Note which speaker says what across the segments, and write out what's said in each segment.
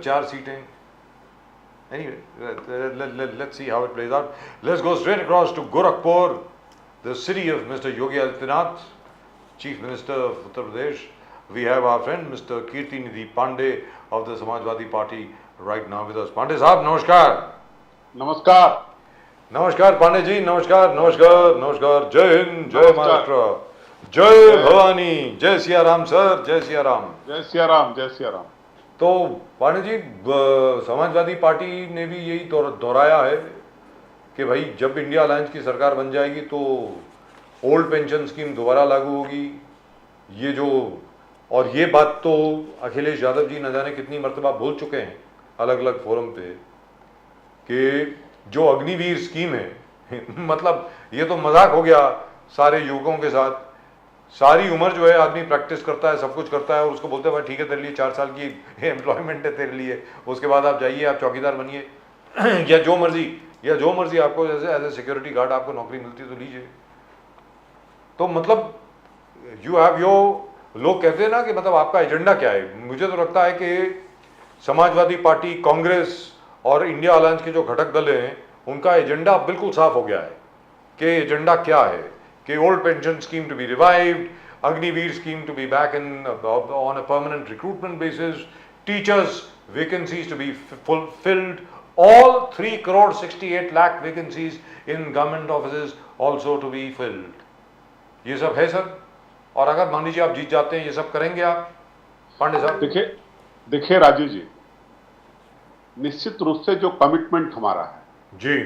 Speaker 1: चार सीटें. Anyway, let's see how it plays out. Let's go straight across to Gorakhpur, the city of Mr. Yogi Adityanath, Chief Minister of Uttar Pradesh. We have our friend Mr. Kirti Nidhi Pandey of the Samajwadi Party right now with us. Pandey साहब नमस्कार.
Speaker 2: नमस्कार.
Speaker 1: नमस्कार पांडे जी. नमस्कार नमस्कार नमस्कार. जय हिंद, जय महाराष्ट्र, जय भवानी, जय सिया राम सर, जय सिया राम.
Speaker 2: जय सिया राम, जय सिया राम.
Speaker 1: तो पांडे जी, समाजवादी पार्टी ने भी यही दोहराया है कि भाई जब इंडिया अलायंस की सरकार बन जाएगी तो ओल्ड पेंशन स्कीम दोबारा लागू होगी. ये जो और ये बात तो अखिलेश यादव जी न जाने कितनी मर्तबा बोल चुके हैं अलग अलग फोरम पे कि जो अग्निवीर स्कीम है मतलब ये तो मजाक हो गया सारे युवकों के साथ. सारी उम्र जो है आदमी प्रैक्टिस करता है, सब कुछ करता है और उसको बोलते हैं भाई ठीक है तेरे लिए 4 साल की एम्प्लॉयमेंट है तेरे लिए, उसके बाद आप जाइए, आप चौकीदार बनिए या जो मर्जी आपको जैसे एज ए सिक्योरिटी गार्ड आपको नौकरी मिलती है तो लीजिए. तो मतलब यू हैव योर, लोग कहते हैं ना कि मतलब आपका एजेंडा क्या है. मुझे तो लगता है कि समाजवादी पार्टी, कांग्रेस और इंडिया अलायंस के जो घटक दल हैं उनका एजेंडा बिल्कुल साफ हो गया है कि एजेंडा क्या है कि old pension scheme to be revived, Agniveer scheme to be back on a permanent recruitment basis, teachers vacancies to be fulfilled, all 3 crore 68 lakh vacancies in government offices also to be filled. ये सब है sir. और अगर मान लीजिए आप जीत जाते हैं, ये सब करेंगे आप पांडे साहब?
Speaker 2: देखिए राजीव जी, निश्चित रूप से जो कमिटमेंट हमारा है
Speaker 1: जी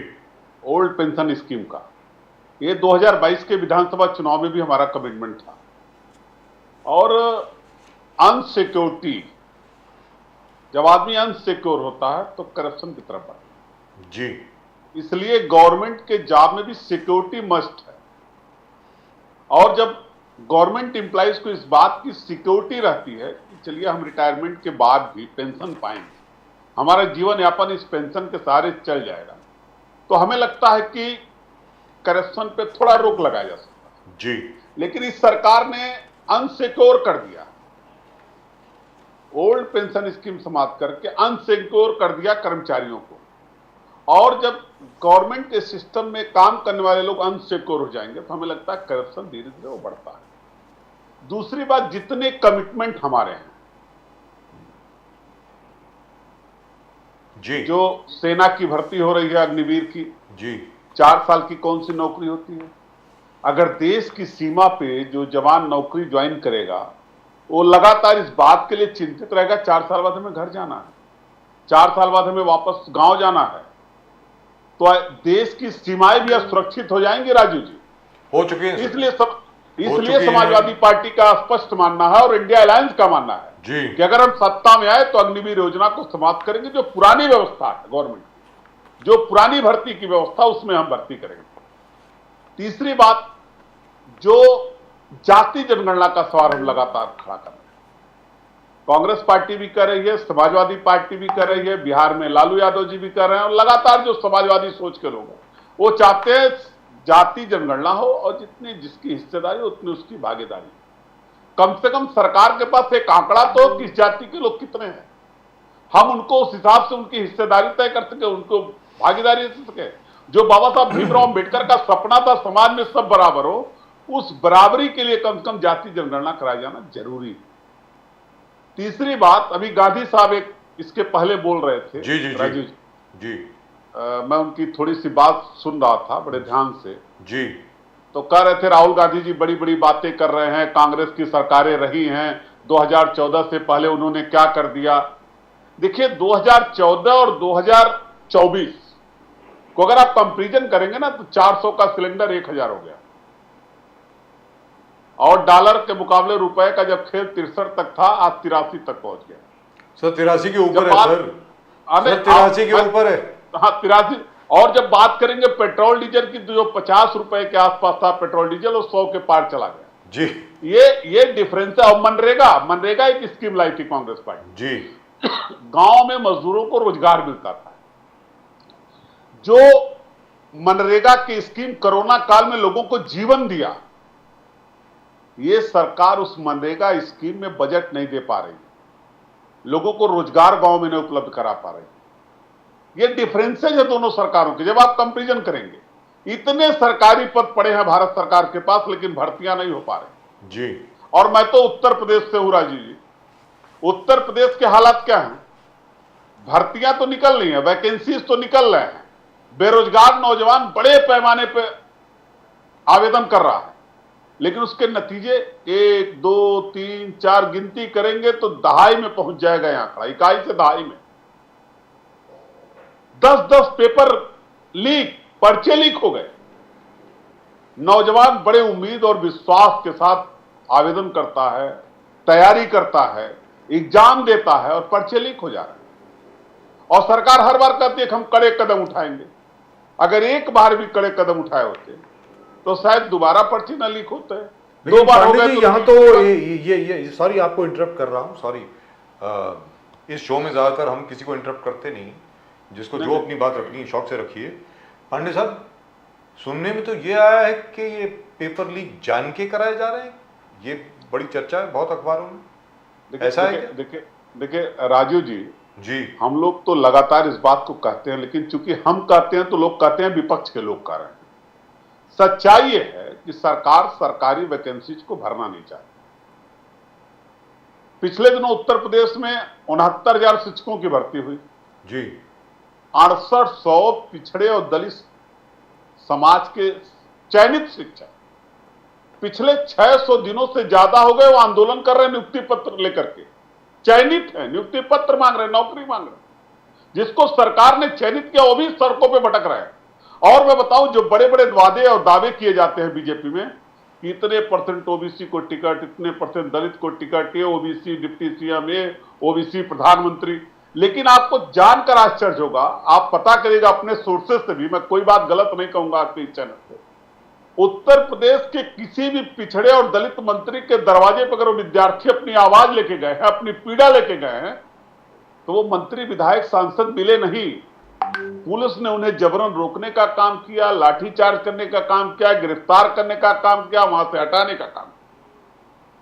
Speaker 2: ओल्ड पेंशन स्कीम का, ये 2022 के विधानसभा चुनाव में भी हमारा कमिटमेंट था. और अनसिक्योरिटी, जब आदमी अनसिक्योर होता है तो करप्शन की तरफ बढ़ता है
Speaker 1: जी.
Speaker 2: इसलिए गवर्नमेंट के जॉब में भी सिक्योरिटी मस्ट है. और जब गवर्नमेंट एम्प्लॉइज को इस बात की सिक्योरिटी रहती है कि चलिए हम रिटायरमेंट के बाद भी पेंशन पाएंगे, हमारा जीवन यापन इस पेंशन के सहारे चल जाएगा, तो हमें लगता है कि करप्शन पे थोड़ा रोक लगाया जा सकता है
Speaker 1: जी.
Speaker 2: लेकिन इस सरकार ने अनसिक्योर कर दिया, ओल्ड पेंशन स्कीम समाप्त करके अनसिक्योर कर दिया कर्मचारियों को. और जब गवर्नमेंट के सिस्टम में काम करने वाले लोग अनसिक्योर हो जाएंगे तो हमें लगता है करप्शन धीरे धीरे वो बढ़ता है. दूसरी बात, जितने कमिटमेंट हमारे हैं
Speaker 1: जी,
Speaker 2: जो सेना की भर्ती हो रही है अग्निवीर की
Speaker 1: जी,
Speaker 2: 4 साल की कौन सी नौकरी होती है. अगर देश की सीमा पे जो जवान नौकरी ज्वाइन करेगा वो लगातार इस बात के लिए चिंतित रहेगा 4 साल बाद हमें घर जाना है, 4 साल बाद हमें वापस गांव जाना है, तो देश की सीमाएं भी सुरक्षित हो जाएंगी राजू जी.
Speaker 1: हो चुकी हैं.
Speaker 2: इसलिए समाजवादी पार्टी का स्पष्ट मानना है और इंडिया अलायंस का मानना है
Speaker 1: जी
Speaker 2: कि अगर हम सत्ता में आए तो अग्निवीर योजना को समाप्त करेंगे. जो पुरानी व्यवस्था है गवर्नमेंट, जो पुरानी भर्ती की व्यवस्था, उसमें हम भर्ती करेंगे. तीसरी बात, जो जाति जनगणना का सवाल हम लगातार खड़ा कर रहे हैं, कांग्रेस पार्टी भी कर रही है, समाजवादी पार्टी भी कर रही है, बिहार में लालू यादव जी भी कर रहे हैं, और लगातार जो समाजवादी सोच के लोग हैं वो चाहते हैं जाति जनगणना हो और जितनी जिसकी हिस्सेदारी उतनी उसकी भागीदारी. कम से कम सरकार के पास एक आंकड़ा तो किस जाति के लोग कितने हैं, हम उनको उस हिसाब से उनकी हिस्सेदारी तय कर सके, उनको भागीदारी दे सके. जो बाबा साहब भीमराव अम्बेडकर का सपना था समाज में सब बराबर हो, उस बराबरी के लिए कम से कम जाति जनगणना कराया जाना जरूरी है. तीसरी बात, अभी गांधी साहब एक इसके पहले बोल रहे थे
Speaker 1: जी जी
Speaker 2: राजीव
Speaker 1: जी.
Speaker 2: मैं उनकी थोड़ी सी बात सुन रहा था बड़े ध्यान से
Speaker 1: जी.
Speaker 2: तो कह रहे थे राहुल गांधी जी बड़ी बड़ी बातें कर रहे हैं, कांग्रेस की सरकारें रही हैं, 2014 से पहले उन्होंने क्या कर दिया. देखिए 2014 और 2024 को अगर आप कंपैरिजन करेंगे ना तो 400 का सिलेंडर 1000 हो गया, और डॉलर के मुकाबले रुपए का जब खेल 63 तक था, आज 83 तक पहुंच गया.
Speaker 1: सर 83 के ऊपर है सर. 83 के ऊपर है.
Speaker 2: हाँ 83. और जब बात करेंगे पेट्रोल डीजल की, जो 50 रुपए के आसपास था पेट्रोल डीजल, वो 100 के पार चला गया
Speaker 1: जी.
Speaker 2: ये डिफरेंस है. और मनरेगा एक स्कीम लाई थी कांग्रेस पार्टी
Speaker 1: जी.
Speaker 2: गांव में मजदूरों को रोजगार मिलता था. जो मनरेगा की स्कीम कोरोना काल में लोगों को जीवन दिया, ये सरकार उस मनरेगा स्कीम में बजट नहीं दे पा रही. लोगों को रोजगार गांव में नहीं उपलब्ध करा पा रही। ये डिफरेंसेज है दोनों सरकारों के। जब आप कंपेरिजन करेंगे, इतने सरकारी पद पड़े हैं भारत सरकार के पास, लेकिन भर्तियां नहीं हो पा रही
Speaker 1: जी।
Speaker 2: और मैं तो उत्तर प्रदेश से हूं राजीव जी। उत्तर प्रदेश के हालात क्या हैं? भर्तियां तो निकल रही हैं, वैकेंसीज तो निकल रहे हैं, बेरोजगार नौजवान बड़े पैमाने पर आवेदन कर रहा है, लेकिन उसके नतीजे 1, 2, 3, 4 गिनती करेंगे तो दहाई में पहुंच जाएगा यह आंकड़ा, इकाई से दहाई में। 10-10 पेपर लीक, पर्चे लीक हो गए। नौजवान बड़े उम्मीद और विश्वास के साथ आवेदन करता है, तैयारी करता है, एग्जाम देता है और पर्चे लीक हो जा रहे हैं। और सरकार हर बार कहती है कि हम कड़े कदम उठाएंगे। अगर एक बार भी कड़े कदम उठाए होते तो शायद दोबारा पर्ची न लीक होते। दो बार हो गए।
Speaker 1: यहाँ तो ये सॉरी आपको इंटरप्ट कर रहा हूँ, सॉरी। इस शो में ज्यादातर हम किसी को इंटरप्ट करते नहीं, जिसको जो अपनी बात रखनी है शौक से रखिए। पांडे साहब, सुनने में तो ये आया है कि ये पेपर लीक जान के कराए जा रहे हैं, ये बड़ी चर्चा है बहुत अखबारों में, ऐसा है क्या?
Speaker 2: देखिए राजीव जी, हम लोग तो लगातार इस बात को कहते हैं, लेकिन चूंकि हम कहते हैं तो लोग कहते हैं विपक्ष के लोग कह रहे हैं। सच्चाई ये है कि सरकार सरकारी वैकेंसीज को भरना नहीं चाहती। पिछले दिनों उत्तर प्रदेश में 69,000 शिक्षकों की भर्ती हुई
Speaker 1: जी।
Speaker 2: 6800 पिछड़े और दलित समाज के चयनित शिक्षक पिछले 600 दिनों से ज्यादा हो गए वो आंदोलन कर रहे हैं नियुक्ति पत्र लेकर के। चयनित है, नियुक्ति पत्र मांग रहे हैं, नौकरी मांग रहे हैं। जिसको सरकार ने चयनित किया वो भी सड़कों पे भटक रहा है। और मैं बताऊं, जो बड़े बड़े वादे और दावे किए जाते हैं बीजेपी में कि इतने % ओबीसी को टिकट, इतने % दलित को टिकट, ये ओबीसी डिप्टी सीएम, ये ओबीसी प्रधानमंत्री, लेकिन आपको जानकर आश्चर्य होगा, आप पता करिएगा अपने सोर्सेस से भी, मैं कोई बात गलत नहीं कहूंगा आपके इस चैनल पे, उत्तर प्रदेश के किसी भी पिछड़े और दलित मंत्री के दरवाजे पर अगर वो विद्यार्थी अपनी आवाज लेके गए हैं, अपनी पीड़ा लेके गए हैं, तो वो मंत्री, विधायक, सांसद मिले नहीं। पुलिस ने उन्हें जबरन रोकने का काम किया, लाठीचार्ज करने का काम किया, गिरफ्तार करने का काम किया, वहां से हटाने का काम।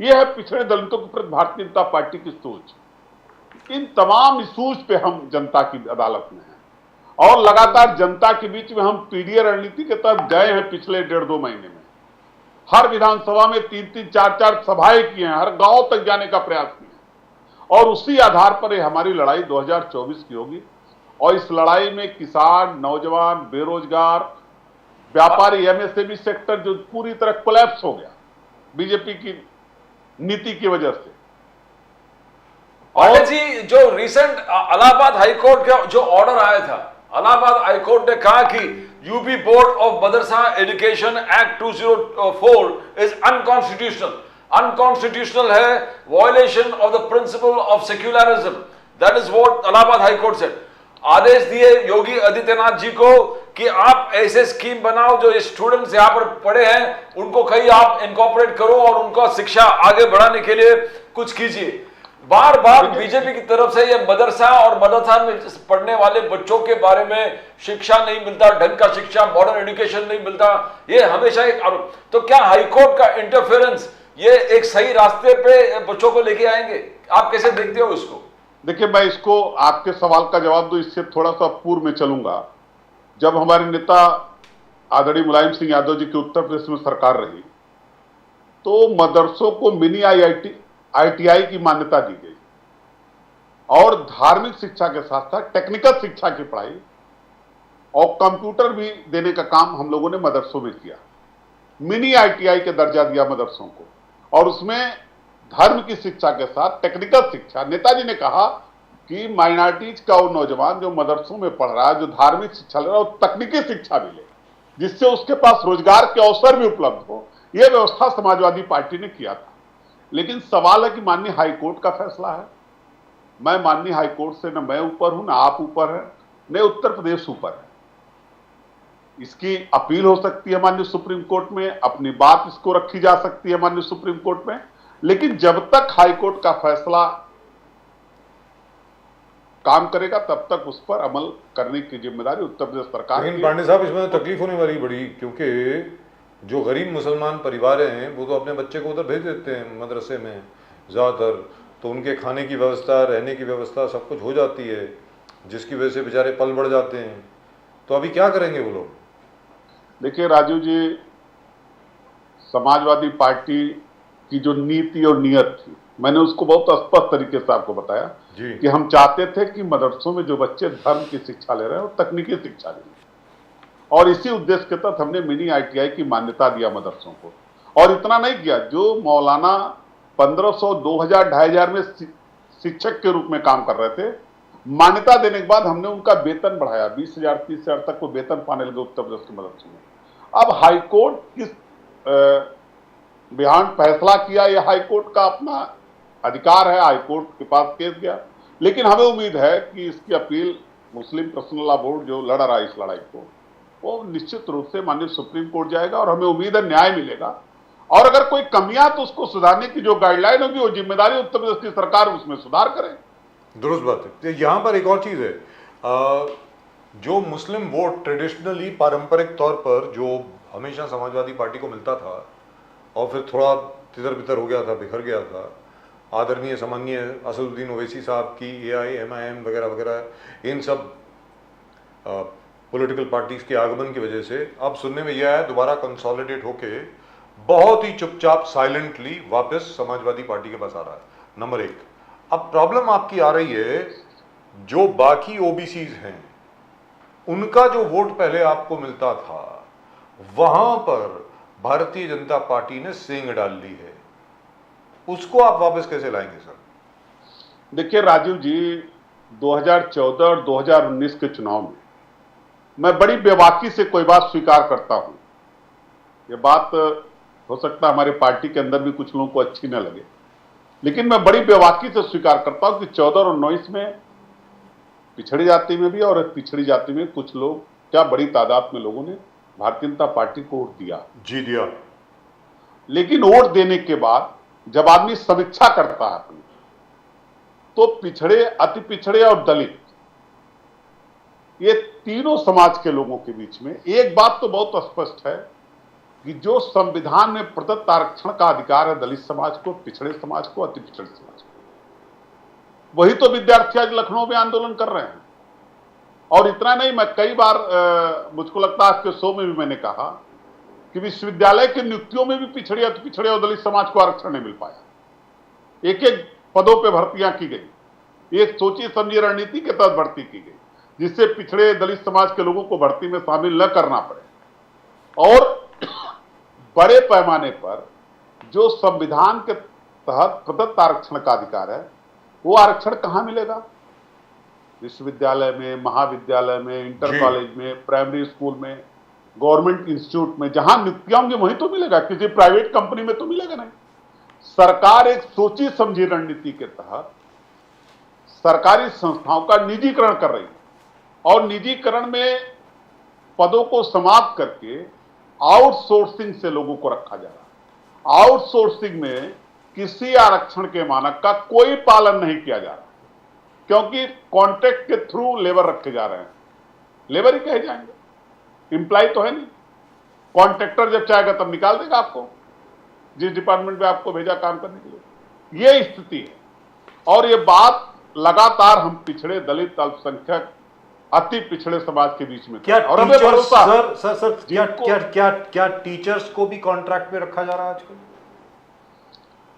Speaker 2: यह है पिछड़े दलितों के प्रति भारतीय जनता पार्टी की सोच। इन तमाम इशूज पे हम जनता की अदालत में हैं और लगातार जनता के बीच में हम पीडीए रणनीति के तहत गए हैं। पिछले 1.5-2 महीने में हर विधानसभा में 3-3, 4-4 सभाएं की हैं, हर गांव तक जाने का प्रयास किया और उसी आधार पर हमारी लड़ाई 2024 की होगी। और इस लड़ाई में किसान, नौजवान, बेरोजगार, व्यापारी, एमएसएमई सेक्टर जो पूरी तरह कोलैप्स हो गया बीजेपी की नीति की वजह से।
Speaker 3: और जी, जो रिसेंट इलाहाबाद हाईकोर्ट का जो ऑर्डर आया था, इलाहाबाद हाईकोर्ट ने कहा कि UP board of Madarsa education act 2004 is unconstitutional है, violation of the principle of secularism. That is what Allahabad high court said. आदेश दिए योगी आदित्यनाथ जी को कि आप ऐसे स्कीम बनाओ जो स्टूडेंट्स यहाँ पर पढ़े हैं उनको कहीं आप इनकॉर्पोरेट करो और उनका शिक्षा आगे बढ़ाने के लिए कुछ कीजिए। बार बार बीजेपी की तरफ से ये मदरसा और मदरसा में पढ़ने वाले बच्चों के बारे में शिक्षा नहीं मिलता, ढंग का शिक्षा, मॉडर्न एजुकेशन नहीं मिलता, ये हमेशा एक आरोप। तो क्या हाईकोर्ट का इंटरफेरेंस ये एक सही रास्ते पे बच्चों को लेके आएंगे? आप कैसे देखते हो इसको?
Speaker 2: देखिए, मैं इसको आपके सवाल का जवाब दूं इससे थोड़ा सा पूर्व में चलूंगा। जब हमारे नेता आदरणीय मुलायम सिंह यादव जी की उत्तर प्रदेश में सरकार रही तो मदरसों को मिनी IITI की मान्यता दी गई और धार्मिक शिक्षा के साथ साथ टेक्निकल शिक्षा की पढ़ाई और कंप्यूटर भी देने का काम हम लोगों ने मदरसों में किया। मिनी IITI के दर्जा दिया मदरसों को और उसमें धर्म की शिक्षा के साथ टेक्निकल शिक्षा। नेताजी ने कहा कि माइनॉरिटीज का वो नौजवान जो मदरसों में पढ़ रहा है, जो धार्मिक शिक्षा ले रहा है, वो तकनीकी शिक्षा भी ले, जिससे उसके पास रोजगार के अवसर भी उपलब्ध हो। यह व्यवस्था समाजवादी पार्टी ने किया था। लेकिन सवाल है कि माननीय हाईकोर्ट का फैसला है। मैं माननीय हाईकोर्ट से न मैं ऊपर हूं, न आप ऊपर है, न उत्तर प्रदेश ऊपर है। इसकी अपील हो सकती है माननीय सुप्रीम कोर्ट में, अपनी बात इसको रखी जा सकती है माननीय सुप्रीम कोर्ट में, लेकिन जब तक हाईकोर्ट का फैसला काम करेगा तब तक उस पर अमल करने की जिम्मेदारी उत्तर प्रदेश सरकार की।
Speaker 1: लेकिन पांडे साहब, इसमें तो तकलीफ होने वाली बड़ी, क्योंकि जो गरीब मुसलमान परिवार हैं वो तो अपने बच्चे को उधर भेज देते हैं मदरसे में ज्यादातर, तो उनके खाने की व्यवस्था, रहने की व्यवस्था सब कुछ हो जाती है, जिसकी वजह से बेचारे पल बढ़ जाते हैं। तो अभी क्या करेंगे वो लोग?
Speaker 2: देखिए राजू जी, समाजवादी पार्टी की जो नीति और नियत थी, मैंने उसको बहुत स्पष्ट तरीके से आपको बताया
Speaker 1: जी।
Speaker 2: कि हम चाहते थे कि मदरसों में जो बच्चे धर्म की शिक्षा ले रहे हैं वो तकनीकी शिक्षा ले रहे हैं, और इसी उद्देश्य के तहत हमने मिनी ITI की मान्यता दिया मदरसों को। और इतना नहीं किया, जो मौलाना 1500, 2000, 2500 में शिक्षक के रूप में काम कर रहे थे, मान्यता देने के बाद हमने उनका वेतन बढ़ाया, 20,000, 30,000 तक वो वेतन पाने लगे उत्तर प्रदेश के मदरसों में। अब हाईकोर्ट किस बिहान फैसला किया, यह हाईकोर्ट का अपना अधिकार है, हाईकोर्ट के पास केस गया, लेकिन हमें उम्मीद है कि इसकी अपील मुस्लिम पर्सनल लॉ बोर्ड जो लड़ रहा है इस लड़ाई को, वो निश्चित रूप से माननीय सुप्रीम कोर्ट जाएगा और हमें उम्मीद है न्याय मिलेगा। और अगर कोई कमियां तो उसको सुधारने की जो गाइडलाइन होगी, वो जिम्मेदारी उत्तर प्रदेश की सरकार उसमें सुधार करे।
Speaker 1: दुरुस्त बात है। तो यहाँ पर एक और चीज़ है, जो मुस्लिम वोट ट्रेडिशनली पारंपरिक तौर पर जो हमेशा समाजवादी पार्टी को मिलता था और फिर थोड़ा तितर बितर हो गया था, बिखर गया था, आदरणीय सामान्य असदुद्दीन ओवैसी साहब की AIMIM वगैरह वगैरह इन सब पॉलिटिकल पार्टीज के आगमन की वजह से अब सुनने में यह आया दोबारा कंसोलिडेट होके बहुत ही चुपचाप साइलेंटली वापस समाजवादी पार्टी के पास आ रहा है। नंबर एक। अब प्रॉब्लम आपकी आ रही है, जो बाकी OBCs हैं उनका जो वोट पहले आपको मिलता था, वहां पर भारतीय जनता पार्टी ने सेंध डाल ली है, उसको आप वापस कैसे लाएंगे सर?
Speaker 2: देखिए राजीव जी, 2014 और 2019 के चुनाव में मैं बड़ी बेबाकी से कोई बात स्वीकार करता हूं। ये बात हो सकता है हमारे पार्टी के अंदर भी कुछ लोगों को अच्छी न लगे, लेकिन मैं बड़ी बेबाकी से स्वीकार करता हूं कि 14 और 19 में पिछड़ी जाति में भी और पिछड़ी जाति में कुछ लोग, क्या बड़ी तादाद में लोगों ने भारतीय जनता पार्टी को वोट दिया।
Speaker 1: जी दिया।
Speaker 2: लेकिन वोट देने के बाद जब आदमी समीक्षा करता है अपनी, तो पिछड़े, अति पिछड़े और दलित, ये तीनों समाज के लोगों के बीच में एक बात तो बहुत स्पष्ट है कि जो संविधान में प्रदत्त आरक्षण का अधिकार है दलित समाज को, पिछड़े समाज को, अति पिछड़े समाज को, वही तो विद्यार्थी आज लखनऊ में आंदोलन कर रहे हैं। और इतना नहीं, मैं कई बार मुझको लगता है आपके शो में भी मैंने कहा कि विश्वविद्यालय की नियुक्तियों में भी पिछड़े, अति पिछड़े और दलित समाज को आरक्षण नहीं मिल पाया। एक एक पदों पर भर्तियां की गई, एक सोची समझी रणनीति के तहत भर्ती की गई, जिससे पिछड़े दलित समाज के लोगों को भर्ती में शामिल न करना पड़े। और बड़े पैमाने पर जो संविधान के तहत प्रदत्त आरक्षण का अधिकार है, वो आरक्षण कहां मिलेगा? विश्वविद्यालय में, महाविद्यालय में, इंटर कॉलेज में, प्राइमरी स्कूल में, गवर्नमेंट इंस्टीट्यूट में जहां नियुक्तियां होंगी वहीं तो मिलेगा, किसी प्राइवेट कंपनी में तो मिलेगा नहीं। सरकार एक सोची समझी रणनीति के तहत सरकारी संस्थाओं का निजीकरण कर रही है, और निजीकरण में पदों को समाप्त करके आउटसोर्सिंग से लोगों को रखा जा रहा है। आउटसोर्सिंग में किसी आरक्षण के मानक का कोई पालन नहीं किया जा रहा, क्योंकि कॉन्ट्रैक्ट के थ्रू लेबर रखे जा रहे हैं। लेबर ही कहे जाएंगे, एम्प्लॉय तो है नहीं। कॉन्ट्रैक्टर जब चाहेगा तब निकाल देगा आपको, जिस डिपार्टमेंट में आपको भेजा काम करने के लिए। ये स्थिति है, और ये बात लगातार हम पिछड़े, दलित, अल्पसंख्यक, अति पिछड़े समाज के बीच में।
Speaker 1: क्या
Speaker 2: और हमें भरोसा,
Speaker 1: सर क्या टीचर्स को भी कॉन्ट्रैक्ट पे रखा जा रहा है आजकल?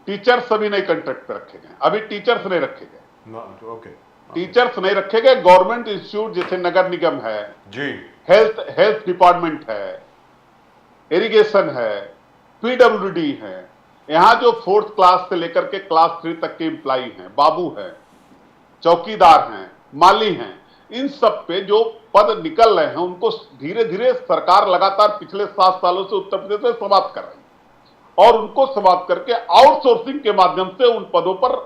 Speaker 2: टीचर्स सभी नहीं कॉन्ट्रैक्ट पे रखे गए, अभी टीचर्स नहीं रखे गए।
Speaker 1: ओके,
Speaker 2: टीचर्स नहीं रखे गए। गवर्नमेंट इंस्टीट्यूट जैसे नगर निगम है
Speaker 1: जी,
Speaker 2: हेल्थ डिपार्टमेंट है, इरिगेशन है, PWD है, यहां जो 4th क्लास से लेकर के क्लास 3 तक के एम्प्लॉई हैं, बाबू हैं, चौकीदार हैं, माली हैं, इन सब पे जो पद निकल रहे हैं उनको धीरे धीरे सरकार लगातार पिछले 7 सालों से उत्तर प्रदेश में समाप्त कर रही है, और उनको समाप्त करके आउटसोर्सिंग के माध्यम से उन पदों पर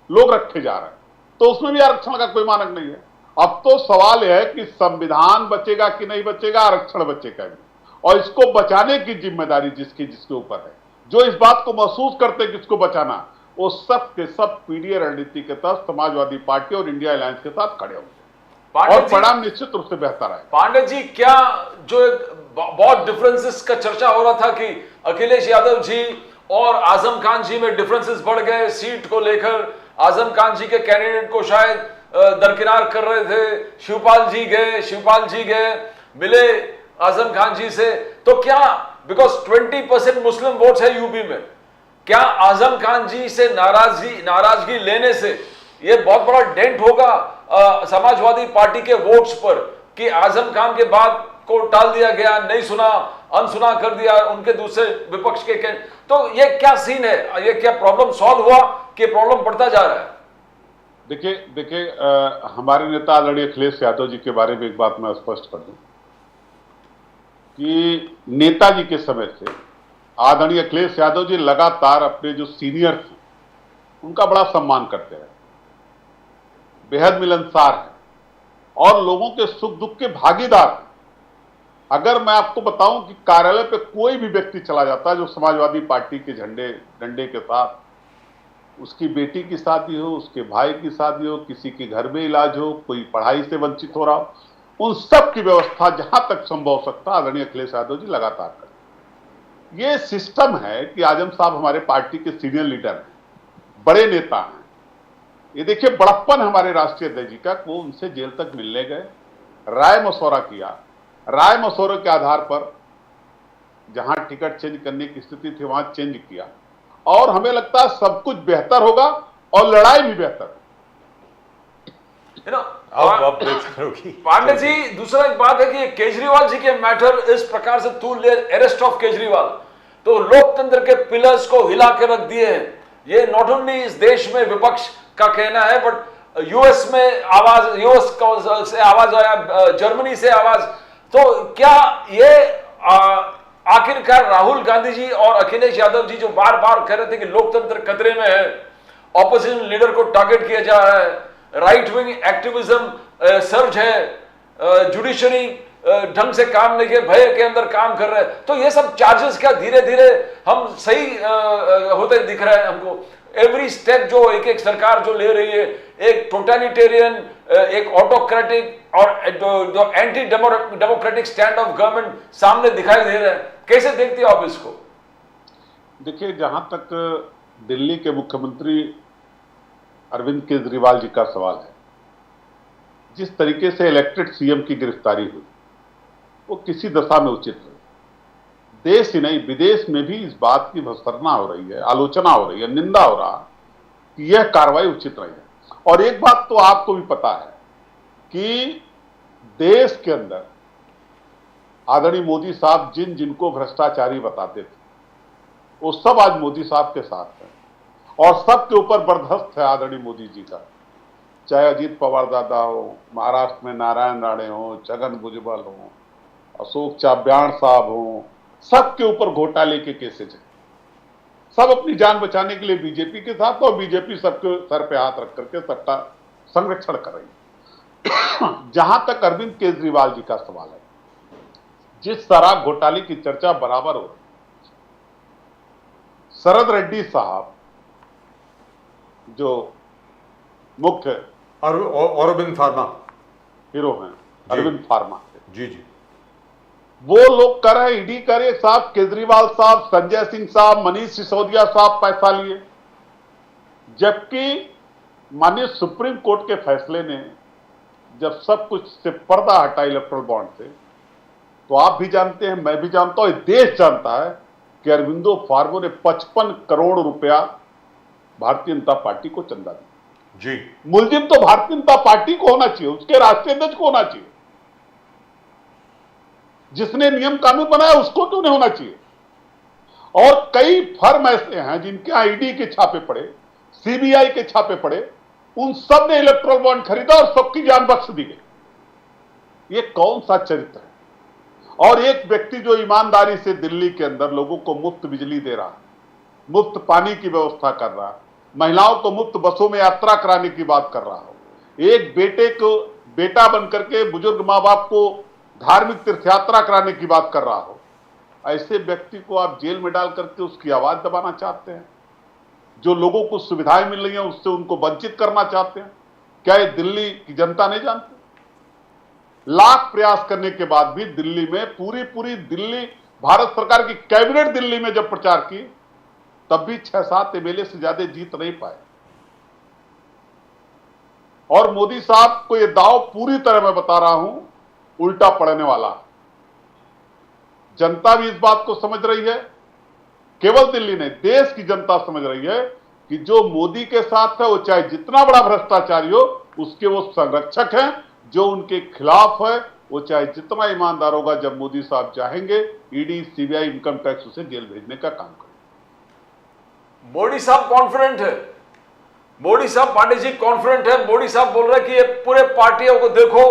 Speaker 2: लोग रखे जा रहे हैं। तो उसमें भी आरक्षण का कोई मानक नहीं है। अब तो सवाल यह है कि संविधान बचेगा कि नहीं बचेगा, आरक्षण बचेगा भी, और इसको बचाने की जिम्मेदारी जिसके ऊपर है, जो इस बात को महसूस करते हैं कि इसको बचाना, वो सब के सब पीडीए रणनीति के तहत समाजवादी पार्टी और इंडिया अलायंस के साथ खड़े होंगे, और परिणाम निश्चित रूप से बेहतर है।
Speaker 3: पांडे जी, क्या जो एक बहुत डिफरेंसेस का चर्चा हो रहा था कि अखिलेश यादव जी और आजम खान जी में डिफरेंसेस बढ़ गए सीट को लेकर। आजम खान जी के कैंडिडेट को शायद दरकिनार कर रहे थे। शिवपाल जी गए मिले आजम खान जी से। तो क्या बिकॉज 20% मुस्लिम वोट्स है यूपी में, क्या आजम खान जी से नाराजगी लेने से यह बहुत बड़ा डेंट होगा समाजवादी पार्टी के वोट्स पर कि आजम खान के बाद को टाल दिया गया, नहीं सुना, अनसुना कर दिया उनके दूसरे विपक्ष के। तो ये क्या सीन है, ये क्या प्रॉब्लम सॉल्व हुआ कि प्रॉब्लम बढ़ता जा रहा है?
Speaker 2: देखिए हमारे नेता आदरणीय अखिलेश यादव जी के बारे में एक बात मैं स्पष्ट कर दूं कि नेताजी के समय से आदरणीय अखिलेश यादव जी लगातार अपने जो सीनियर्स हैं उनका बड़ा सम्मान करते हैं, बेहद मिलनसार है और लोगों के सुख दुख के भागीदार हैं। अगर मैं आपको बताऊं कि कार्यालय पे कोई भी व्यक्ति चला जाता है जो समाजवादी पार्टी के झंडे डंडे के साथ, उसकी बेटी की शादी हो, उसके भाई की शादी हो, किसी के घर में इलाज हो, कोई पढ़ाई से वंचित हो रहा हो, उन सब की व्यवस्था जहां तक संभव हो सकता आदरणीय अखिलेश यादव जी लगातार करें। ये सिस्टम है कि आजम साहब हमारे पार्टी के सीनियर लीडर हैं, बड़े नेता हैं। ये देखिए बड़प्पन हमारे राष्ट्रीय अध्यक्ष जी का, वो उनसे जेल तक मिलने गए, राय मशवरा किया, राय मशवरे के आधार पर जहां टिकट चेंज करने की स्थिति थी वहां चेंज किया और हमें लगता है सब कुछ बेहतर होगा और लड़ाई भी बेहतर
Speaker 3: होगी। पांडे जी, दूसरा एक बात है कि केजरीवाल जी के मैटर इस प्रकार से तू ले अरेस्ट ऑफ केजरीवाल तो लोकतंत्र के पिलर्स को हिला के रख दिए हैं। ये नॉट ओनली इस देश में विपक्ष का कहना है बट यूएस में आवाज, यूएस से आवाज आया, जर्मनी से आवाज। तो क्या ये आखिरकार राहुल गांधी जी और अखिलेश यादव जी जो बार बार कह रहे थे कि लोकतंत्र खतरे में है, ऑपोजिशन लीडर को टारगेट किया जा रहा है, राइट विंग एक्टिविज्म सर्ज है, जुडिशरी ढंग से काम नहीं किया, भय के अंदर काम कर रहे हैं, तो ये सब चार्जेस क्या धीरे धीरे हम सही होते दिख रहा है हमको? एवरी स्टेप जो एक एक सरकार जो ले रही है, एक टोटलिटेरियन, एक ऑटोक्रेटिक और जो anti democratic stand of government सामने दिखाई दे रहा है, कैसे देखते हो आप इसको?
Speaker 2: देखिए, जहां तक दिल्ली के मुख्यमंत्री अरविंद केजरीवाल जी का सवाल है, जिस तरीके से इलेक्टेड सीएम की गिरफ्तारी हुई वो किसी दशा में उचित है। देश ही नहीं विदेश में भी इस बात की भर्त्सना हो रही है, आलोचना हो रही है, निंदा हो रहा कि यह कार्रवाई उचित नहीं है। और एक बात तो आपको भी पता है कि देश के अंदर आदरणीय मोदी साहब जिन जिनको भ्रष्टाचारी बताते थे वो सब आज मोदी साहब के साथ हैं और सबके ऊपर बर्दाश्त है आदरणीय मोदी जी का। चाहे अजीत पवार दादा हो, महाराष्ट्र में नारायण राणे हो, छगन भुजबल हो, अशोक चाब्याण साहब हो, सबके ऊपर घोटाले के केसेज हैं। सब अपनी जान बचाने के लिए बीजेपी के साथ और बीजेपी सबके सर पे हाथ रख करके सत्ता संरक्षण कर रही है। जहां तक अरविंद केजरीवाल जी का सवाल है, जिस शराब घोटाले की चर्चा बराबर हो रही, शरद रेड्डी साहब जो मुख्य
Speaker 1: अरविंद फार्मा
Speaker 2: हीरो हैं, अरविंद फार्मा
Speaker 1: जी जी,
Speaker 2: वो लोग कर रहे, ईडी करे साहब, केजरीवाल साहब, संजय सिंह साहब, मनीष सिसोदिया साहब पैसा लिए, जबकि माननीय सुप्रीम कोर्ट के फैसले ने जब सब कुछ से पर्दा हटा इलेक्ट्रल बॉन्ड से, तो आप भी जानते हैं, मैं भी जानता हूं, देश जानता है कि अरविंदो फार्मो ने 55 करोड़ रुपया भारतीय जनता पार्टी को चंदा दिया
Speaker 1: जी।
Speaker 2: मुलजिम तो भारतीय जनता पार्टी को होना चाहिए, उसके राष्ट्रीय अध्यक्ष को होना चाहिए, जिसने नियम कानून बनाया उसको क्यों नहीं होना चाहिए? और कई फर्म ऐसे हैं जिनके यहां ईडी के छापे पड़े, सीबीआई के छापे पड़े, उन सब ने इलेक्ट्रल बॉन्ड खरीदा और सबकी जान बख्श दी गई। ये कौन सा चरित्र है? और एक व्यक्ति जो ईमानदारी से दिल्ली के अंदर लोगों को मुफ्त बिजली दे रहा, मुफ्त पानी की व्यवस्था कर रहा, महिलाओं को मुफ्त बसों में यात्रा कराने की बात कर रहा हो, एक बेटे को बेटा बनकर के बुजुर्ग मां बाप को धार्मिक तीर्थ यात्रा कराने की बात कर रहा हो, ऐसे व्यक्ति को आप जेल में डाल करके उसकी आवाज दबाना चाहते हैं? जो लोगों को सुविधाएं मिल रही हैं उससे उनको वंचित करना चाहते हैं? क्या ये दिल्ली की जनता नहीं जानती? लाख प्रयास करने के बाद भी दिल्ली में पूरी दिल्ली भारत सरकार की कैबिनेट दिल्ली में जब प्रचार की तब भी 6-7 एमएलए से ज्यादा जीत नहीं पाए। और मोदी साहब को यह दांव पूरी तरह मैं बता रहा हूं उल्टा पड़ने वाला है। जनता भी इस बात को समझ रही है, केवल दिल्ली नहीं, देश की जनता समझ रही है कि जो मोदी के साथ है वो चाहे जितना बड़ा भ्रष्टाचारी हो उसके वो संरक्षक हैं, जो उनके खिलाफ है वो चाहे जितना ईमानदार होगा, जब मोदी साहब चाहेंगे ईडी, सीबीआई, इनकम टैक्स उसे जेल भेजने का काम करें।
Speaker 3: मोदी साहब कॉन्फिडेंट है, मोदी साहब, पांडे जी कॉन्फिडेंट है। मोदी साहब बोल रहे हैं कि ये पूरे पार्टियों को देखो,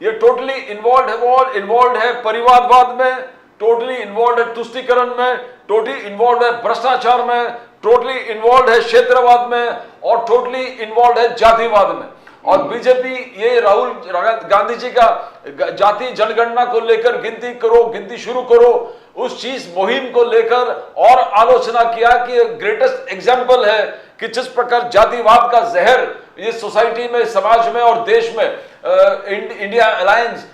Speaker 3: ये टोटली इन्वॉल्व है परिवारवाद में, टोटली इन्वॉल्व है तुष्टीकरण में, टोटली इन्वॉल्व है भ्रष्टाचार में, टोटली इन्वॉल्व है क्षेत्रवाद में और टोटली इन्वॉल्व है जातिवाद में। और बीजेपी ये राहुल गांधी जी का जाति जनगणना को लेकर गिनती शुरू करो, उस चीज मुहिम को लेकर और आलोचना किया कि ग्रेटेस्ट एग्जाम्पल है कि जिस प्रकार जातिवाद का जहर ये सोसाइटी में, समाज में और देश में इंडिया अलायंस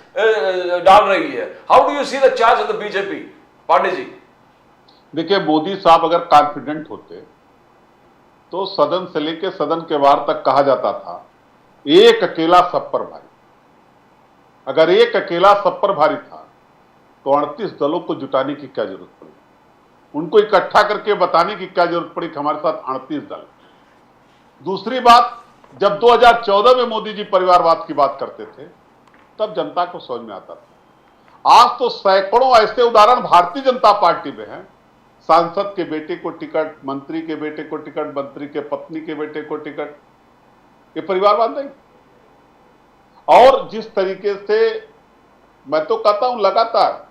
Speaker 3: डाल रही है। How do you see the charge of the BJP, Pandey ji?
Speaker 2: देखिए, मोदी साहब अगर कॉन्फिडेंट होते तो सदन से लेकर सदन के बाहर तक कहा जाता था एक अकेला सब पर भारी। अगर एक अकेला सब पर भारी था तो 38 दलों को जुटाने की क्या जरूरत पड़ी, उनको इकट्ठा करके बताने की क्या जरूरत पड़ी कि हमारे साथ 38 दल। दूसरी बात, जब 2014 में मोदी जी परिवारवाद की बात करते थे तब जनता को समझ में आता था। आज तो सैकड़ों ऐसे उदाहरण भारतीय जनता पार्टी में हैं, सांसद के बेटे को टिकट, मंत्री के बेटे को टिकट, मंत्री के पत्नी के बेटे को टिकट, ये परिवारवाद नहीं। और जिस तरीके से मैं तो कहता हूं लगातार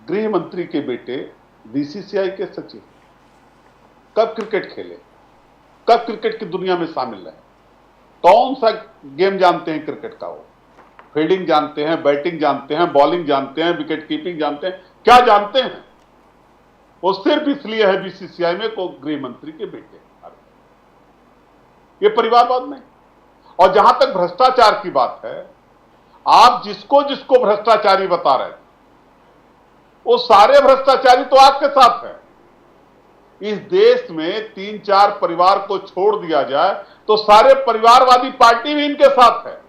Speaker 2: गृह मंत्री के बेटे बीसीसीआई के सचिव कब क्रिकेट खेले, कब क्रिकेट की दुनिया में शामिल रहे, कौन सा गेम जानते हैं क्रिकेट का? वो फील्डिंग जानते हैं, बैटिंग जानते हैं, बॉलिंग जानते हैं, विकेट कीपिंग जानते हैं, क्या जानते हैं? वो सिर्फ इसलिए है बीसीसीआई में को गृह मंत्री के बेटे। ये परिवारवाद नहीं। और जहां तक भ्रष्टाचार की बात है, आप जिसको जिसको भ्रष्टाचारी बता रहे हैं वो सारे भ्रष्टाचारी तो आपके साथ है। इस देश में 3-4 परिवार को छोड़ दिया जाए तो सारे परिवारवादी पार्टी भी इनके साथ है।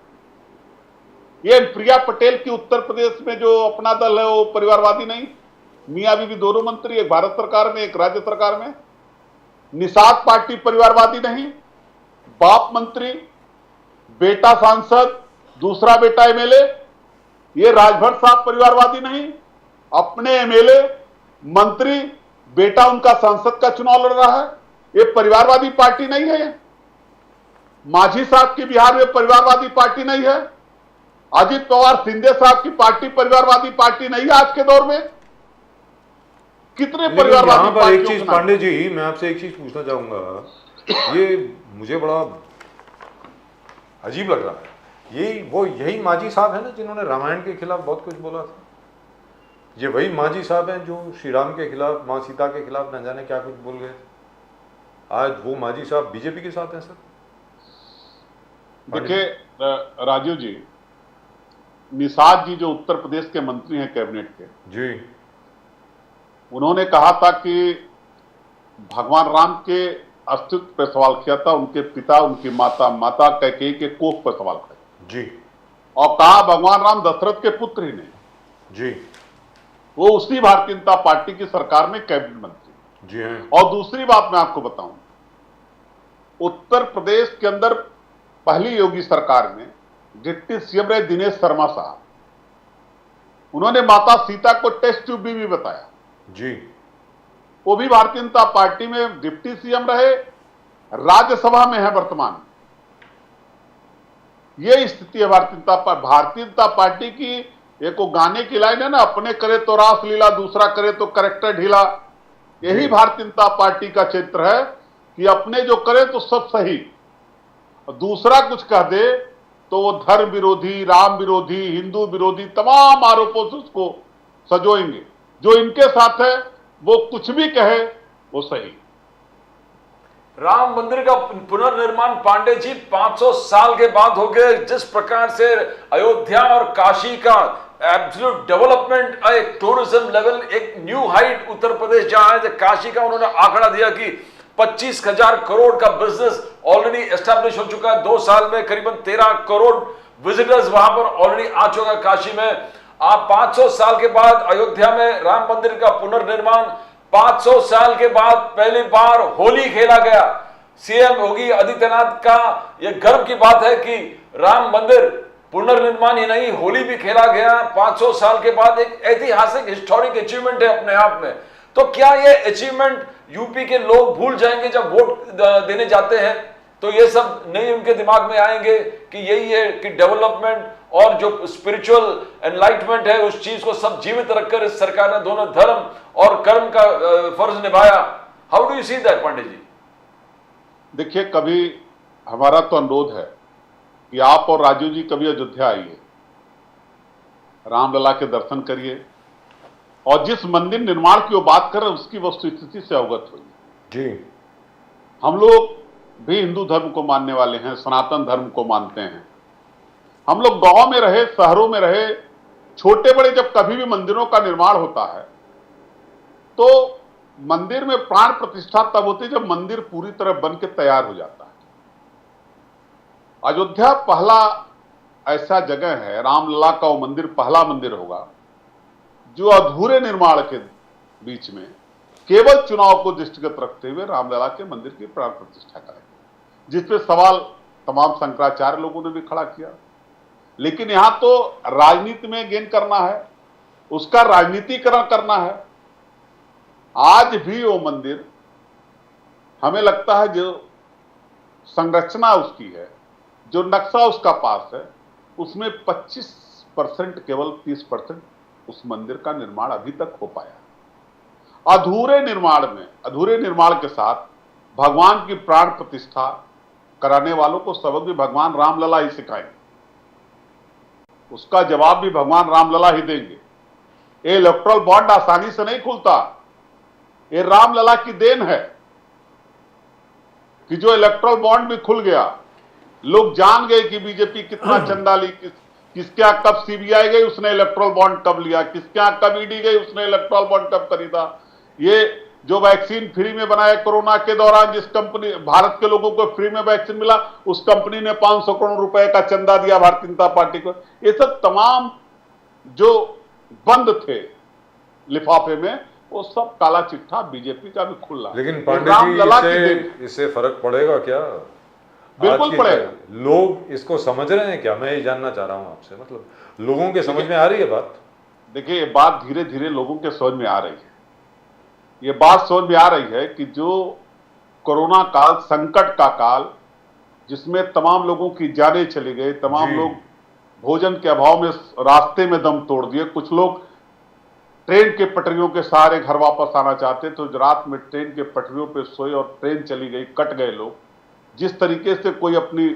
Speaker 2: ये प्रिया पटेल की उत्तर प्रदेश में जो अपना दल है वो परिवारवादी नहीं। मियां बीवी दोनों मंत्री, एक भारत सरकार में, एक राज्य सरकार में। निषाद पार्टी परिवारवादी नहीं, बाप मंत्री, बेटा सांसद, दूसरा बेटा एमएलए। ये राजभर साहब परिवारवादी नहीं, अपने एमएलए, मंत्री, बेटा उनका संसद का चुनाव लड़ रहा है। ये परिवारवादी पार्टी नहीं है। मांझी साहब की बिहार में परिवारवादी पार्टी नहीं है। अजित पवार शिंदे साहब की पार्टी परिवारवादी पार्टी नहीं है आज के दौर में। कितने परिवारवादी
Speaker 1: पर एक चीज पांडे जी, मैं आपसे एक चीज पूछना चाहूंगा, ये मुझे बड़ा अजीब लग रहा है। यही मांझी साहब है ना जिन्होंने रामायण के खिलाफ बहुत कुछ बोला था। ये वही मांझी साहब हैं जो श्री राम के खिलाफ, मां सीता के खिलाफ न जाने क्या कुछ बोल गए थे। आज वो मांझी साहब बीजेपी के साथ हैं सर।
Speaker 2: देखिए राजीव जी, निषाद जी जो उत्तर प्रदेश के मंत्री हैं कैबिनेट के
Speaker 1: जी,
Speaker 2: उन्होंने कहा था कि भगवान राम के अस्तित्व पर सवाल किया था, उनके पिता, उनकी माता कैकेयी के कोख पर सवाल किया
Speaker 1: जी,
Speaker 2: और कहा भगवान राम दशरथ के पुत्र ही नहीं
Speaker 1: जी,
Speaker 2: वो उसी भारतीय जनता पार्टी की सरकार में कैबिनेट मंत्री
Speaker 1: जी हैं।
Speaker 2: और दूसरी बात मैं आपको बताऊं, उत्तर प्रदेश के अंदर पहली योगी सरकार में डिप्टी सीएम रहे दिनेश शर्मा साहब, उन्होंने माता सीता को टेस्ट ट्यूब भी बताया
Speaker 1: जी,
Speaker 2: वो भी भारतीय जनता पार्टी में डिप्टी सीएम रहे, राज्यसभा में है वर्तमान। ये स्थिति है भारतीय जनता पार्टी की। एक वो गाने की लाइन है ना, अपने करे तो रास लीला, दूसरा करे तो करेक्टर ढीला। यही भारतीय जनता पार्टी का चित्र है कि अपने जो करे तो सब सही, दूसरा कुछ कह दे तो वो धर्म विरोधी, राम विरोधी, हिंदू विरोधी तमाम आरोपों से उसको सजोएंगे। जो इनके साथ है वो कुछ भी कहे वो सही।
Speaker 3: राम मंदिर का पुनर्निर्माण पांडे जी 500 साल के बाद हो गए। जिस प्रकार से अयोध्या और काशी का एब्सोल्यूट डेवलपमेंट, एक टूरिज्म लेवल, एक न्यू हाइट उत्तर प्रदेश जहां है। काशी का उन्होंने आंकड़ा दिया कि 25,000 करोड़ का बिजनेस ऑलरेडी एस्टैब्लिश हो चुका है। 2 साल में करीबन 13 करोड़ विजिटर्स वहां पर ऑलरेडी आ चुका है काशी में। आप 500 साल के बाद अयोध्या में राम मंदिर का पुनर्निर्माण, 500 साल के बाद पहली बार होली खेला गया। सीएम योगी आदित्यनाथ का यह गर्व की बात है कि राम मंदिर पुनर्निर्माण ही नहीं, होली भी खेला गया 500 साल के बाद। एक ऐतिहासिक हिस्टोरिक अचीवमेंट है अपने आप में। तो क्या यह अचीवमेंट यूपी के लोग भूल जाएंगे जब वोट देने जाते हैं? तो ये सब नहीं उनके दिमाग में आएंगे कि यही है कि डेवलपमेंट और जो स्पिरिचुअल एनलाइटमेंट है उस चीज को सब जीवित रखकर इस सरकार ने दोनों धर्म और कर्म का फर्ज निभाया। How do you see that Pandey ji?
Speaker 2: देखिए, कभी हमारा तो अनुरोध है कि आप और राजीव जी कभी अयोध्या आइए, रामलला के दर्शन करिए और जिस मंदिर निर्माण की वो बात कर रहे हैं उसकी वस्तुस्थिति से अवगत होइए।
Speaker 1: जी,
Speaker 2: हम लोग भी हिंदू धर्म को मानने वाले हैं, सनातन धर्म को मानते हैं। हम लोग गांव में रहे, शहरों में रहे, छोटे बड़े जब कभी भी मंदिरों का निर्माण होता है तो मंदिर में प्राण प्रतिष्ठा तब होती है जब मंदिर पूरी तरह बन के तैयार हो जाता है। अयोध्या पहला ऐसा जगह है, रामलला का वो मंदिर पहला मंदिर होगा जो अधूरे निर्माण के बीच में केवल चुनाव को दृष्टिगत रखते हुए रामलला के मंदिर की प्राण प्रतिष्ठा करेंगे, जिसपे सवाल तमाम शंकराचार्य लोगों ने भी खड़ा किया। लेकिन यहां तो राजनीति में गेन करना है, उसका राजनीतिकरण करना है। आज भी वो मंदिर हमें लगता है जो संरचना उसकी है, जो नक्शा उसका पास है, उसमें 25% केवल 30% उस मंदिर का निर्माण अभी तक हो पाया। अधूरे निर्माण के साथ भगवान की प्राण प्रतिष्ठा कराने वालों को सबक भी भगवान रामलला ही सिखाएंगे, उसका जवाब भी भगवान रामलला ही देंगे। ये इलेक्ट्रल बॉन्ड आसानी से नहीं खुलता, ये रामलला की देन है कि जो इलेक्ट्रल बॉन्ड भी खुल गया। लोग जान गए कि बीजेपी कितना चंदा ली, किसके यहां कब सीबीआई गई उसने इलेक्ट्रल बॉन्ड कब लिया, किसके यहां कब ईडी गई उसने इलेक्ट्रल बॉन्ड कब खरीदा। ये जो वैक्सीन फ्री में बनाया कोरोना के दौरान, जिस कंपनी भारत के लोगों को फ्री में वैक्सीन मिला, उस कंपनी ने 500 करोड़ रुपए का चंदा दिया भारतीय जनता पार्टी को। ये सब तमाम जो बंद थे लिफाफे में, वो सब काला चिट्ठा बीजेपी का भी खुल रहा।
Speaker 1: लेकिन पांडे जी इससे फर्क पड़ेगा क्या?
Speaker 2: बिल्कुल पड़ेगा।
Speaker 1: लोग इसको समझ रहे हैं क्या? मैं ये जानना चाह रहा हूं आपसे, मतलब लोगों के समझ में आ रही है बात?
Speaker 2: देखिए, ये बात धीरे धीरे लोगों के समझ में आ रही है। ये बात समझ में आ रही है कि जो कोरोना काल, संकट का काल, जिसमें तमाम लोगों की जानें चली गई, तमाम लोग भोजन के अभाव में रास्ते में दम तोड़ दिए, कुछ लोग ट्रेन के पटरियों के सहारे घर वापस आना चाहते तो रात में ट्रेन के पटरियों पे सोए और ट्रेन चली गई, कट गए लोग। जिस तरीके से कोई अपनी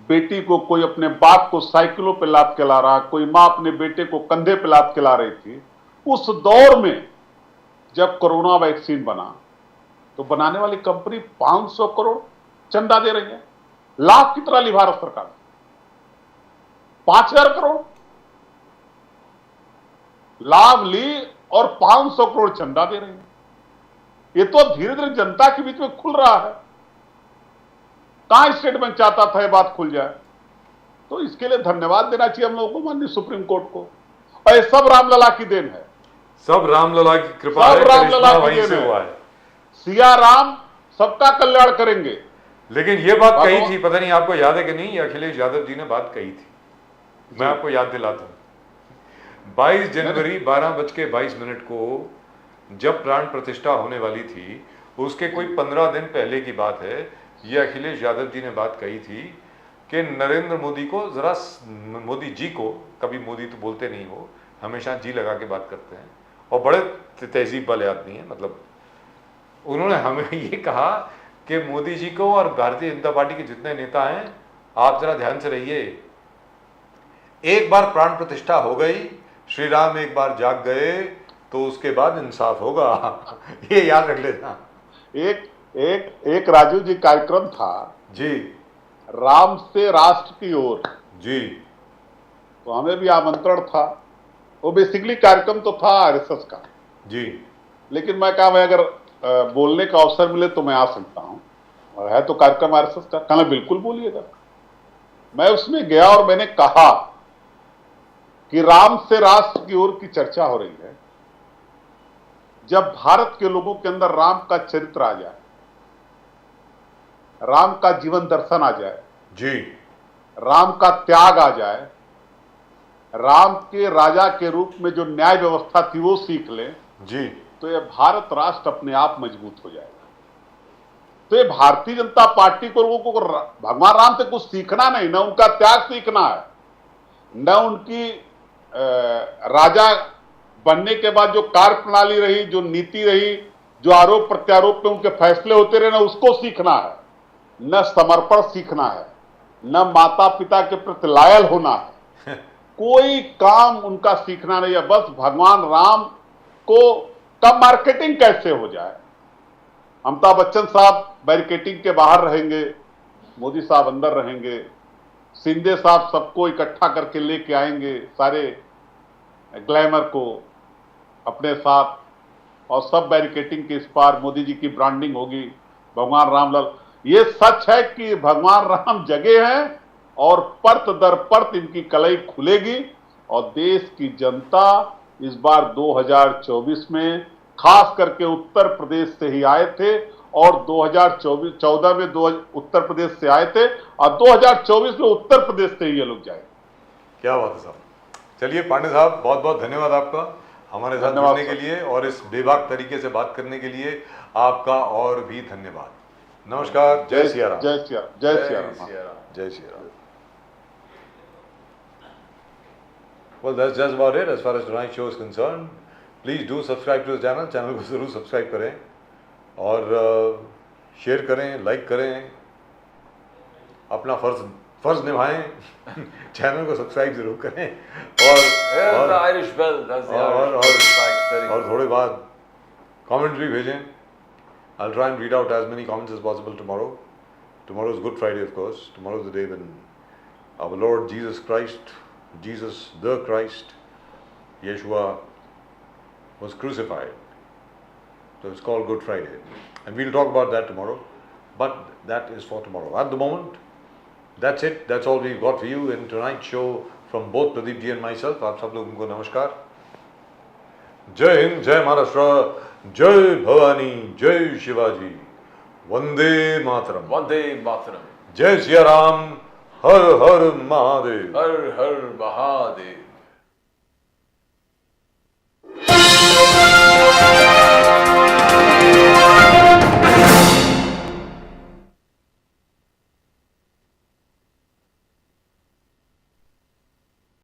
Speaker 2: बेटी को, कोई अपने बाप को साइकिलों पे लाद के ला रहा, कोई माँ अपने बेटे को कंधे पे लाद के ला रही थी, उस दौर में जब कोरोना वैक्सीन बना तो बनाने वाली कंपनी 500 करोड़ चंदा दे रही है। लाभ कितना ली भारत सरकार? 5000 करोड़ लाभ ली और 500 करोड़ चंदा दे रही है। ये तो धीरे धीरे जनता के बीच में खुल रहा है। कहां स्टेट बैंक चाहता था ये बात खुल जाए? तो इसके लिए धन्यवाद देना चाहिए हम लोगों को, माननीय सुप्रीम कोर्ट को। और ये सब रामलला की देन है,
Speaker 1: सब रामलला की कृपा है,
Speaker 2: रामलला
Speaker 1: वहीं
Speaker 2: की
Speaker 1: से
Speaker 2: देन
Speaker 1: हुआ
Speaker 2: है।
Speaker 1: है।
Speaker 2: सिया राम सबका कल्याण करेंगे।
Speaker 1: लेकिन ये बात कही थी, पता नहीं आपको याद है कि नहीं, अखिलेश यादव जी ने बात कही थी, मैं आपको याद दिलाता हूं। 22 जनवरी 12:22 को जब प्राण प्रतिष्ठा होने वाली थी, उसके कोई 15 दिन पहले की बात है, ये अखिलेश यादव जी ने बात कही थी कि नरेंद्र मोदी को जरा, मोदी जी को, कभी मोदी तो बोलते नहीं हो, हमेशा जी लगा के बात करते हैं और बड़े तहजीब वाले आदमी हैं। मतलब उन्होंने हमें ये कहा कि मोदी जी को और भारतीय जनता पार्टी के जितने नेता हैं, आप जरा ध्यान से रहिए, एक बार प्राण प्रतिष्ठा हो गई, श्री राम एक बार जाग गए तो उसके बाद इंसाफ होगा। ये याद रख लेना।
Speaker 2: एक राजू जी कार्यक्रम था
Speaker 1: जी,
Speaker 2: राम से राष्ट्र की ओर
Speaker 1: जी,
Speaker 2: तो हमें भी आमंत्रण था वो बेसिकली कार्यक्रम तो था आरएसएस का,
Speaker 1: जी
Speaker 2: लेकिन मैं कहा मैं अगर बोलने का अवसर मिले तो मैं आ सकता हूं, और है तो कार्यक्रम आरएसएस का, कहना बिल्कुल बोलिएगा। मैं उसमें गया और मैंने कहा कि राम से राष्ट्र की ओर की चर्चा हो रही है। जब भारत के लोगों के अंदर राम का चरित्र आ जाए, राम का जीवन दर्शन आ जाए,
Speaker 1: जी
Speaker 2: राम का त्याग आ जाए, राम के राजा के रूप में जो न्याय व्यवस्था थी वो सीख लें,
Speaker 1: जी
Speaker 2: तो यह भारत राष्ट्र अपने आप मजबूत हो जाएगा। तो ये भारतीय जनता पार्टी को लोगों को भगवान राम से कुछ सीखना नहीं, न उनका त्याग सीखना है, न उनकी राजा बनने के बाद जो कार्य प्रणाली रही, जो नीति रही, जो आरोप प्रत्यारोप पे उनके फैसले होते रहे, न उसको सीखना है, न समर्पण सीखना है, न माता पिता के प्रति लायल होना है। कोई काम उनका सीखना नहीं है। बस भगवान राम को कब मार्केटिंग कैसे हो जाए। अमिताभ बच्चन साहब बैरिकेटिंग के बाहर रहेंगे, मोदी साहब अंदर रहेंगे, शिंदे साहब सबको इकट्ठा करके लेके आएंगे, सारे ग्लैमर को अपने साथ, और सब बैरिकेटिंग के इस पार मोदी जी की ब्रांडिंग होगी, भगवान रामलाल। ये सच है कि भगवान राम जगे हैं और परत दर परत इनकी कलई खुलेगी, और देश की जनता इस बार 2024 में खास करके उत्तर प्रदेश से ही आए थे, और 2014 में उत्तर प्रदेश से आए थे, और 2024 में उत्तर प्रदेश से ही ये लोग जाए।
Speaker 1: क्या बात है साहब। चलिए पांडे साहब, बहुत बहुत धन्यवाद आपका हमारे साथ
Speaker 2: धन्यवाद
Speaker 1: जुड़ने के लिए, और इस बेबाक तरीके से बात करने के लिए आपका और भी धन्यवाद। नमस्कार। जय सिया राम।
Speaker 2: जय सिया, जय सिया राम।
Speaker 1: जय Shri Ram. Well, that's just about it as far as tonight's show is concerned. Please do subscribe to the channel. Channel को ज़रूर सब्सक्राइब करें और शेयर करें, लाइक करें, अपना फर्ज निभाएं। चैनल को सब्सक्राइब जरूर करें और थोड़े बाद कमेंट्स भी भेजें। I'll try and read out as many comments as possible tomorrow. Tomorrow is Good Friday, of course. Tomorrow is the day when our Lord Jesus Christ, Jesus the Christ, Yeshua, was crucified. So it's called Good Friday. And we'll talk about that tomorrow. But that is for tomorrow. At the moment, that's it. That's all we've got for you in tonight's show from both Pradeep ji and myself. आप सब लोगों को नमस्कार। जय हिंद, जय महाराष्ट्र, जय भवानी, जय शिवाजी, वंदे मातरम।
Speaker 3: वंदे मातरम।
Speaker 1: जय सिया राम, हर हर महादेव।
Speaker 3: हर हर महादेव।